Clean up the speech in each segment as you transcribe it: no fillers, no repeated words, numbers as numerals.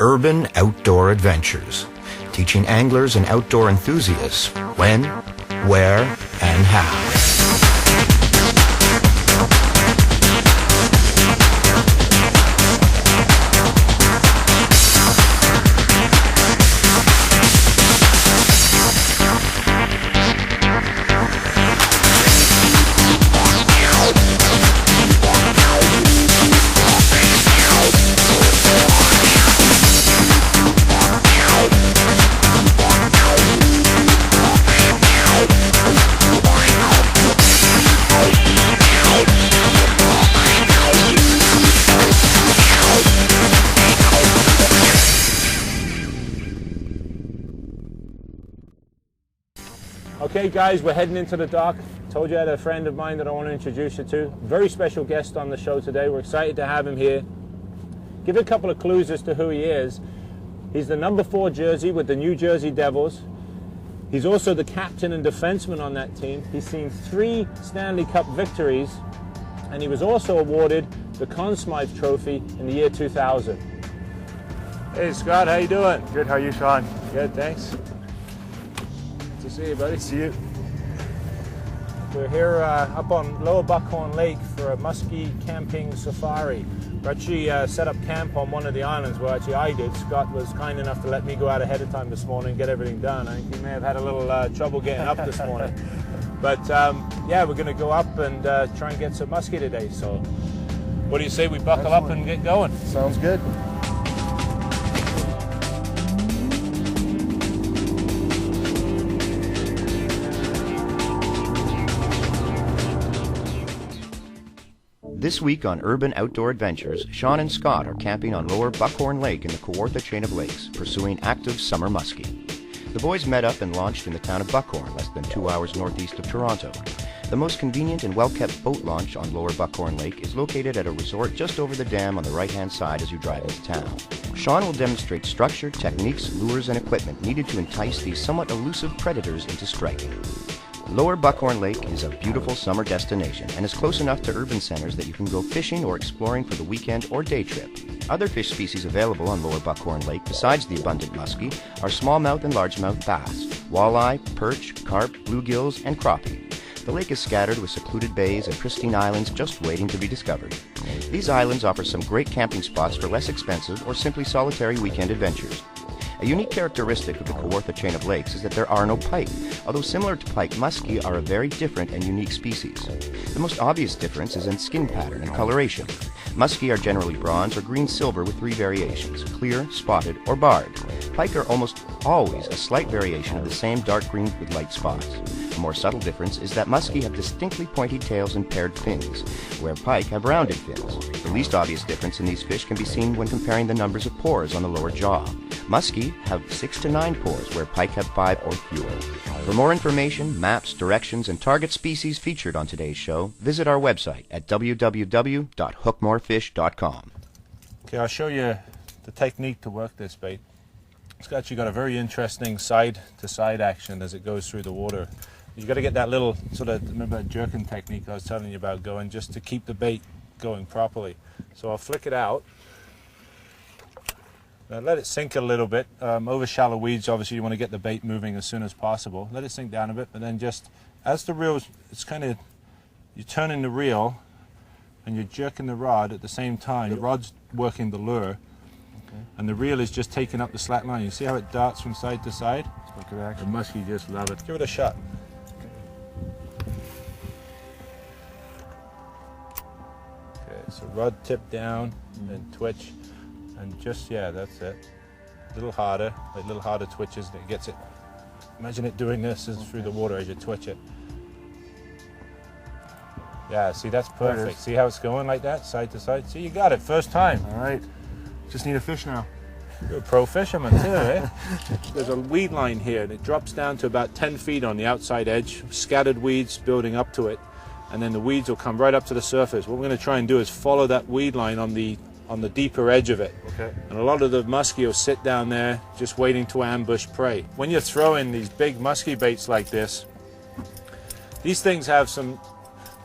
Urban Outdoor Adventures, teaching anglers and outdoor enthusiasts when, where, and how. Okay guys, we're heading into the dock. Told you I had a friend of mine that I want to introduce you to. Very special guest on the show today. We're excited to have him here. Give a couple of clues as to who he is. He's the number 4 jersey with the New Jersey Devils. He's also the captain and defenseman on that team. He's seen 3 Stanley Cup victories, and he was also awarded the Conn Smythe Trophy in the year 2000. Hey Scott, how you doing? Good, how are you, Shaun? Good, thanks. See you, buddy. See you. We're here up on Lower Buckhorn Lake for a muskie camping safari. We actually set up camp on one of the islands. Well, actually I did. Scott was kind enough to let me go out ahead of time this morning and get everything done. I think he may have had a little trouble getting up this morning. But yeah, we're going to go up and try and get some muskie today. So what do you say we buckle up and get going? Sounds good. This week on Urban Outdoor Adventures, Shaun and Scott are camping on Lower Buckhorn Lake in the Kawartha chain of lakes, pursuing active summer muskie. The boys met up and launched in the town of Buckhorn, less than 2 hours northeast of Toronto. The most convenient and well-kept boat launch on Lower Buckhorn Lake is located at a resort just over the dam on the right-hand side as you drive into town. Shaun will demonstrate structure, techniques, lures, and equipment needed to entice these somewhat elusive predators into striking. Lower Buckhorn Lake is a beautiful summer destination and is close enough to urban centers that you can go fishing or exploring for the weekend or day trip. Other fish species available on Lower Buckhorn Lake besides the abundant muskie are smallmouth and largemouth bass, walleye, perch, carp, bluegills, and crappie. The lake is scattered with secluded bays and pristine islands just waiting to be discovered. These islands offer some great camping spots for less expensive or simply solitary weekend adventures. A unique characteristic of the Kawartha chain of lakes is that there are no pike, although similar to pike, muskie are a very different and unique species. The most obvious difference is in skin pattern and coloration. Muskie are generally bronze or green-silver with 3 variations, clear, spotted, or barred. Pike are almost always a slight variation of the same dark green with light spots. A more subtle difference is that muskie have distinctly pointy tails and paired fins, where pike have rounded fins. The least obvious difference in these fish can be seen when comparing the numbers of pores on the lower jaw. Muskie have 6 to 9 pores, where pike have 5 or fewer. For more information, maps, directions, and target species featured on today's show, visit our website at www.hookmorefish.com. Okay, I'll show you the technique to work this bait. It's actually got a very interesting side-to-side action as it goes through the water. You've got to get that little sort of, remember that jerking technique I was telling you about going, just to keep the bait going properly. So I'll flick it out. Now let it sink a little bit. Over shallow weeds, obviously you want to get the bait moving as soon as possible. Let it sink down a bit, but then just, as the reel, it's kind of, you're turning the reel and you're jerking the rod at the same time. The rod's working the lure, and the reel is just taking up the slack line. You see how it darts from side to side? Look at that. The muskie just love it. Give it a shot. Okay, so rod tip down and twitch. And just, yeah, that's it. A little harder, like little harder twitches, and it gets it. Imagine it doing this through the water as you twitch it. Yeah, see, that's perfect. See how it's going like that, side to side? See, you got it, first time. All right. Just need a fish now. You're a pro fisherman too, eh? There's a weed line here, and it drops down to about 10 feet on the outside edge, scattered weeds building up to it, and then the weeds will come right up to the surface. What we're going to try and do is follow that weed line on the deeper edge of it. Okay. And a lot of the muskie will sit down there just waiting to ambush prey. When you're throwing these big muskie baits like this, these things have some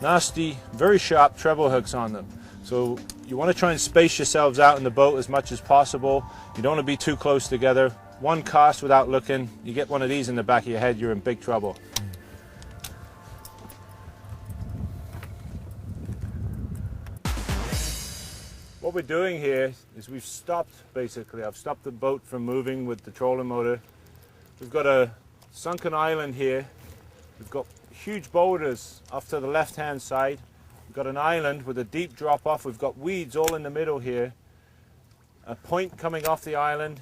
nasty, very sharp treble hooks on them. So you want to try and space yourselves out in the boat as much as possible. You don't want to be too close together. One cast without looking, you get one of these in the back of your head, you're in big trouble. What we're doing here is we've stopped, basically. I've stopped the boat from moving with the trolling motor. We've got a sunken island here. We've got huge boulders off to the left-hand side. We've got an island with a deep drop-off. We've got weeds all in the middle here. A point coming off the island.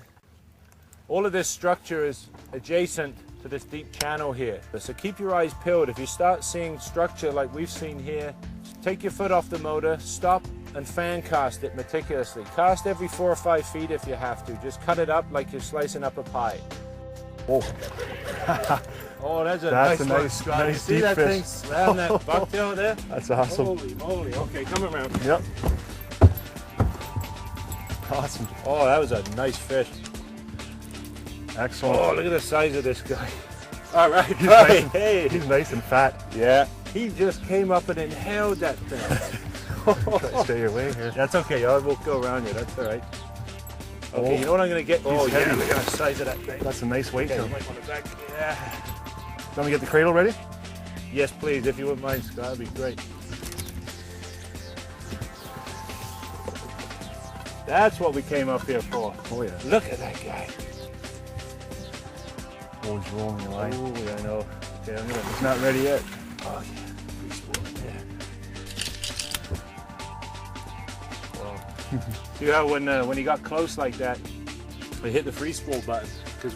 All of this structure is adjacent to this deep channel here. So keep your eyes peeled. If you start seeing structure like we've seen here, take your foot off the motor, stop, and fan cast it meticulously. Cast every 4 or 5 feet if you have to. Just cut it up like you're slicing up a pie. Oh, Oh, that's a that's nice a one, nice, Scott. nice You see deep that fish. thing slamming that bucktail there? That's awesome. Holy moly. Okay, come around. Yep. Awesome. Oh, that was a nice fish. Excellent. Oh, look at the size of this guy. All right, He's right. nice and- Hey. He's nice and fat. Yeah, he just came up and inhaled that thing. Try to stay away here. That's okay, I will go around you, that's all right. Okay, Oh. you know what I'm going to get? Oh, yeah, heavy. look at the size of that thing. That's a nice weight Okay, to you him. might want to back. Yeah. Let me get the cradle ready. Yes, please, if you wouldn't mind, Scott, that'd be great. That's what we came up here for. Oh yeah. Look at that guy. Oh, he's rolling the line. Oh, I know. Okay, I'm gonna. He's not ready yet. Oh yeah. Free spool, yeah. Wow. See how when he got close like that, I hit the free spool button because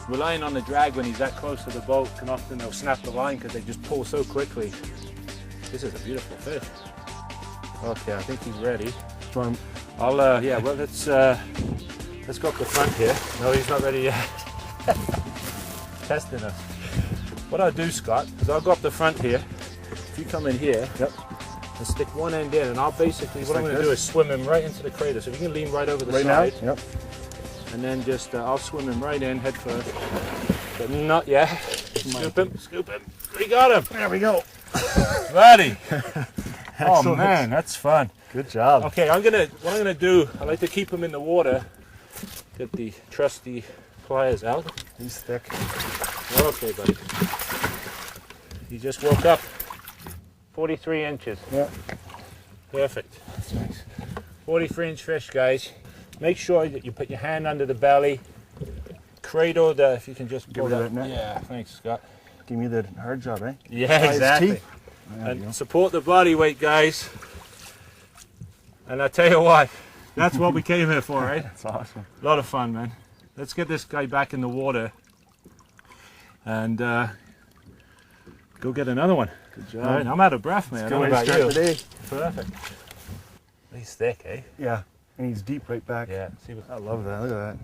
relying on the drag when he's that close to the boat can often they'll snap the line because they just pull so quickly. This is a beautiful fish. Okay, I think he's ready. Come on. I'll yeah. Well, let's go up the front here. No, he's not ready yet. Testing us. What I'll do, Scott, is I'll go up the front here. If you come in here, Yep. and stick one end in, and I'll basically, what I'm like going to do this? is swim him right into the crater. So if you can lean right over the Right side, now? Yep. and then just, I'll swim him right in, head first. But not yet. Scoop him. We got him. There we go. Buddy. Oh Excellent. man, that's fun. Good job. Okay, what I'm gonna do, I like to keep him in the water. Get the trusty pliers out. He's thick. Okay, buddy. He just woke up. 43 inches. Yeah. Perfect. That's nice. 43-inch fish, guys. Make sure that you put your hand under the belly. Cradle the, if you can just Give pull it a that. net. Yeah, thanks, Scott. Give me the hard job, eh? Yeah, Tie his exactly. teeth. There we go. And support the body weight, guys. And I tell you what, that's what we came here for, right? That's awesome. A lot of fun, man. Let's get this guy back in the water and go get another one. Good job. All right, I'm out of breath, man. I don't know Good way to about start you. the day. Perfect. He's thick, eh? Yeah. And he's deep right back. Yeah. See what, I love that. Look at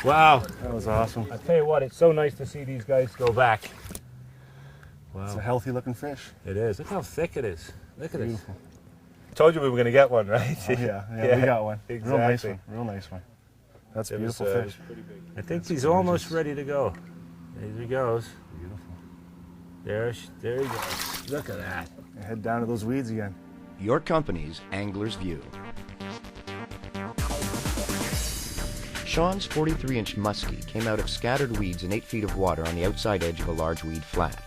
wow. that. That was awesome. I tell you what, it's so nice to see these guys go back. It's a Wow. healthy looking fish. It is. Look how thick it is. Look at this. Beautiful. Told you we were going to get one, right? Oh, yeah, Yeah, we got one. Real nice exactly. one. Real nice one. That's a It was, beautiful fish. I think he's almost ready to go. There he goes. Beautiful. There he goes. Look at that. Head down to those weeds again. Your company's Angler's View. Shaun's 43-inch muskie came out of scattered weeds in 8 feet of water on the outside edge of a large weed flat.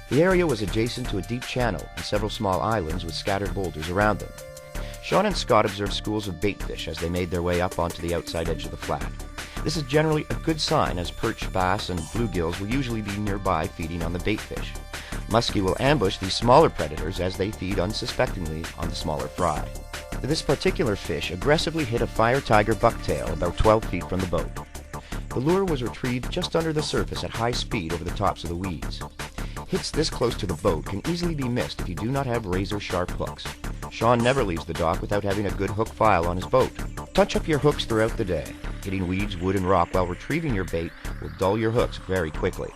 The area was adjacent to a deep channel and several small islands with scattered boulders around them. Shaun and Scott observed schools of baitfish as they made their way up onto the outside edge of the flat. This is generally a good sign, as perch, bass, and bluegills will usually be nearby feeding on the baitfish. Muskie will ambush these smaller predators as they feed unsuspectingly on the smaller fry. This particular fish aggressively hit a fire tiger bucktail about 12 feet from the boat. The lure was retrieved just under the surface at high speed over the tops of the weeds. Hits this close to the boat can easily be missed if you do not have razor-sharp hooks. Shaun never leaves the dock without having a good hook file on his boat. Touch up your hooks throughout the day. Hitting weeds, wood, and rock while retrieving your bait will dull your hooks very quickly.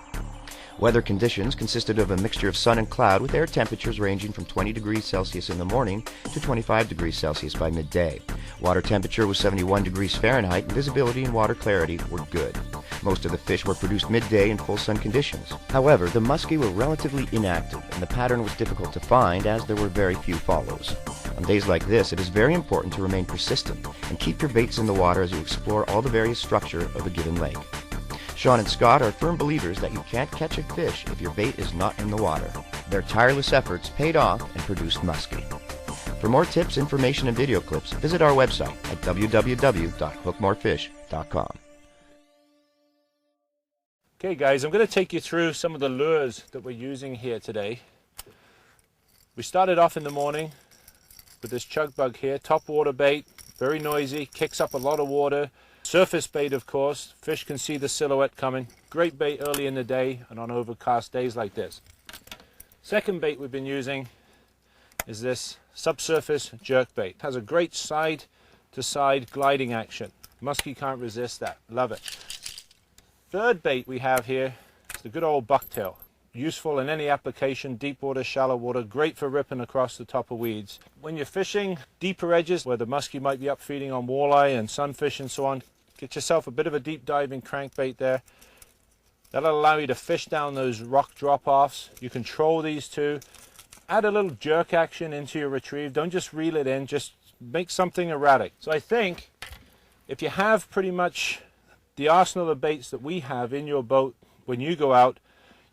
Weather conditions consisted of a mixture of sun and cloud with air temperatures ranging from 20 degrees Celsius in the morning to 25 degrees Celsius by midday. Water temperature was 71 degrees Fahrenheit and visibility and water clarity were good. Most of the fish were produced midday in full sun conditions. However, the muskie were relatively inactive and the pattern was difficult to find as there were very few follows. On days like this, it is very important to remain persistent and keep your baits in the water as you explore all the various structure of a given lake. Shaun and Scott are firm believers that you can't catch a fish if your bait is not in the water. Their tireless efforts paid off and produced muskie. For more tips, information, and video clips, visit our website at www.hookmorefish.com. Okay guys, I'm going to take you through some of the lures that we're using here today. We started off in the morning with this chug bug here, top water bait, very noisy, kicks up a lot of water. Surface bait, of course, fish can see the silhouette coming. Great bait early in the day and on overcast days like this. Second bait we've been using is this subsurface jerk bait. It has a great side to side gliding action. Muskie can't resist that, love it. Third bait we have here is the good old bucktail. Useful in any application, deep water, shallow water, great for ripping across the top of weeds. When you're fishing deeper edges where the muskie might be up feeding on walleye and sunfish and so on, get yourself a bit of a deep diving crankbait there. That'll allow you to fish down those rock drop-offs. You control these two. Add a little jerk action into your retrieve. Don't just reel it in, just make something erratic. So I think if you have pretty much the arsenal of baits that we have in your boat when you go out,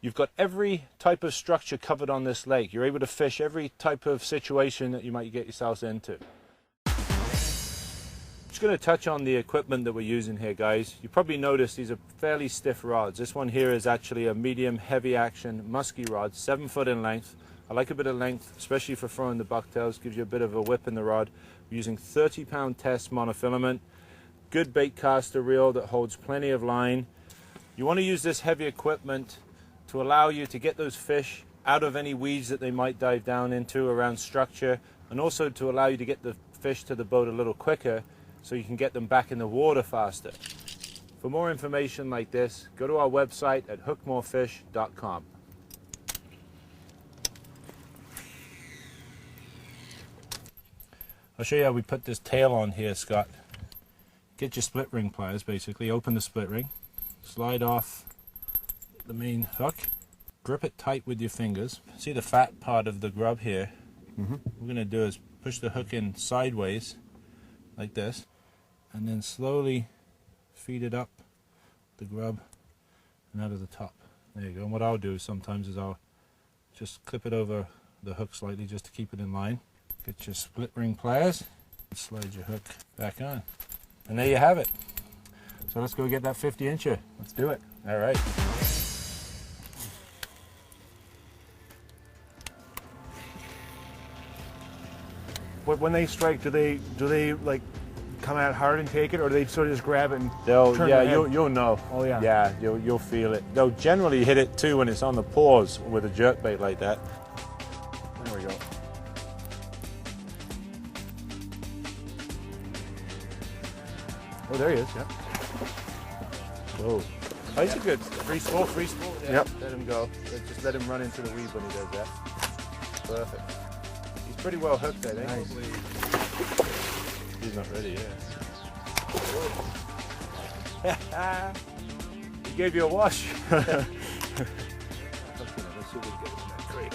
you've got every type of structure covered on this lake. You're able to fish every type of situation that you might get yourselves into. Just going to touch on the equipment that we're using here, guys. You probably noticed these are fairly stiff rods. This one here is actually a medium heavy action musky rod, 7 foot in length. I like a bit of length, especially for throwing the bucktails. Gives you a bit of a whip in the rod. We're using 30-pound test monofilament. Good bait caster reel that holds plenty of line. You want to use this heavy equipment to allow you to get those fish out of any weeds that they might dive down into around structure, and also to allow you to get the fish to the boat a little quicker so you can get them back in the water faster. For more information like this, go to our website at hookmorefish.com. I'll show you how we put this tail on here, Scott. Get your split ring pliers, basically. Open the split ring, slide off the main hook, grip it tight with your fingers. See the fat part of the grub here? What we're going to do is push the hook in sideways, like this, and then slowly feed it up the grub and out of the top. There you go. And what I'll do sometimes is I'll just clip it over the hook slightly just to keep it in line. Get your split ring pliers, and slide your hook back on. And there you have it. So let's go get that 50-incher. Let's do it. All right. When they strike, do they like come out hard and take it, or do they sort of just grab it and turn yeah, their head? you'll know. Oh yeah. Yeah, you'll feel it. They'll generally hit it too when it's on the paws with a jerk bait like that. There we go. Oh, there he is. Yeah. Whoa. Oh, he's a good free spool. Yeah, Yep. Let him go. Just let him run into the weed when he does that. Perfect. He's pretty well hooked, I think. Nice. He's not ready yet. He gave you a wash. Okay, let's see if we can get him in that crate.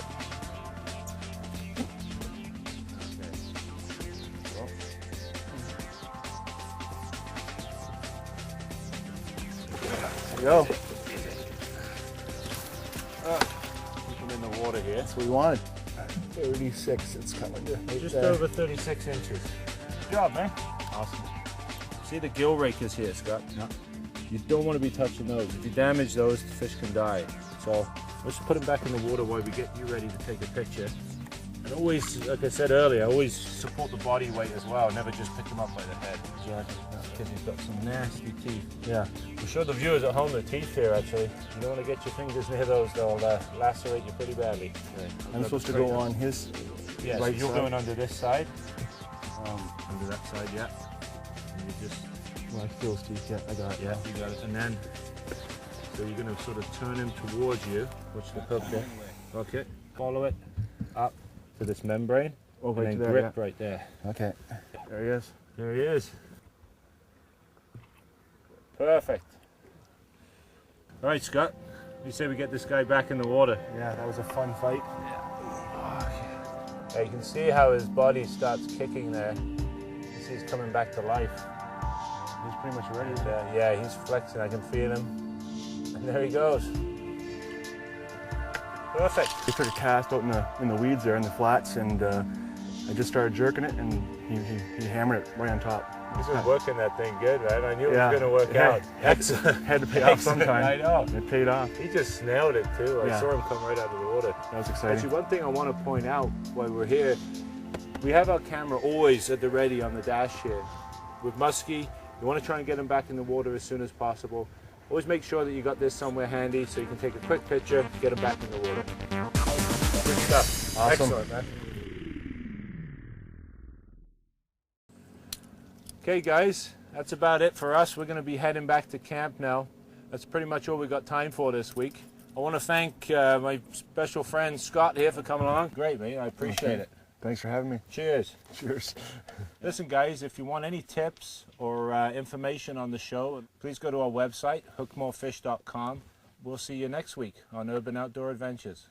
There you go. Keep him in the water here. That's what we wanted. 36. It's coming to right Just there. over 36 inches. Good job, man. Awesome. See the gill rakers here, Scott? Yeah. You don't want to be touching those. If you damage those, the fish can die. So let's put them back in the water while we get you ready to take a picture. And always, like I said earlier, always support the body weight as well. Never just pick them up by the head. Exactly. Because he's got some nasty teeth. Yeah. We'll show the viewers at home the teeth here, actually. You don't want to get your fingers near those. They'll lacerate you pretty badly. Okay. I'm supposed to go on his Yeah, right so you're side. going under this side. Under that side, yeah. And you just, Well, I feel his teeth. Yeah, I got it. yeah, you got it. And then, so So you're going to sort of turn him towards you, watch the hook there. Okay, follow it up to this membrane, Over and to then there, grip right there. Okay. There he is. There he is. Perfect. All right, Scott, you say we get this guy back in the water. Yeah, that was a fun fight. Yeah, you can see how his body starts kicking there. You see he's coming back to life. He's pretty much ready. And, yeah, he's flexing. I can feel him. And there he goes. Perfect. He took a cast out in the weeds there in the flats, and I just started jerking it, and he hammered it right on top. This was working that thing good, right? I knew it Yeah. was going to work out. Excellent. Had to pay off sometime. I know. It paid off. He just nailed it too. I Yeah. saw him come right out of the water. That was exciting. Actually, one thing I want to point out while we're here, we have our camera always at the ready on the dash here. With Musky, you want to try and get him back in the water as soon as possible. Always make sure that you got this somewhere handy so you can take a quick picture, get him back in the water. Good stuff. Awesome. Excellent, man. Okay, guys, that's about it for us. We're going to be heading back to camp now. That's pretty much all we got time for this week. I want to thank my special friend Scott here for coming along. Great, mate. I appreciate it. Thanks for having me. Cheers. Cheers. Listen, guys, if you want any tips or information on the show, please go to our website, hookmorefish.com. We'll see you next week on Urban Outdoor Adventures.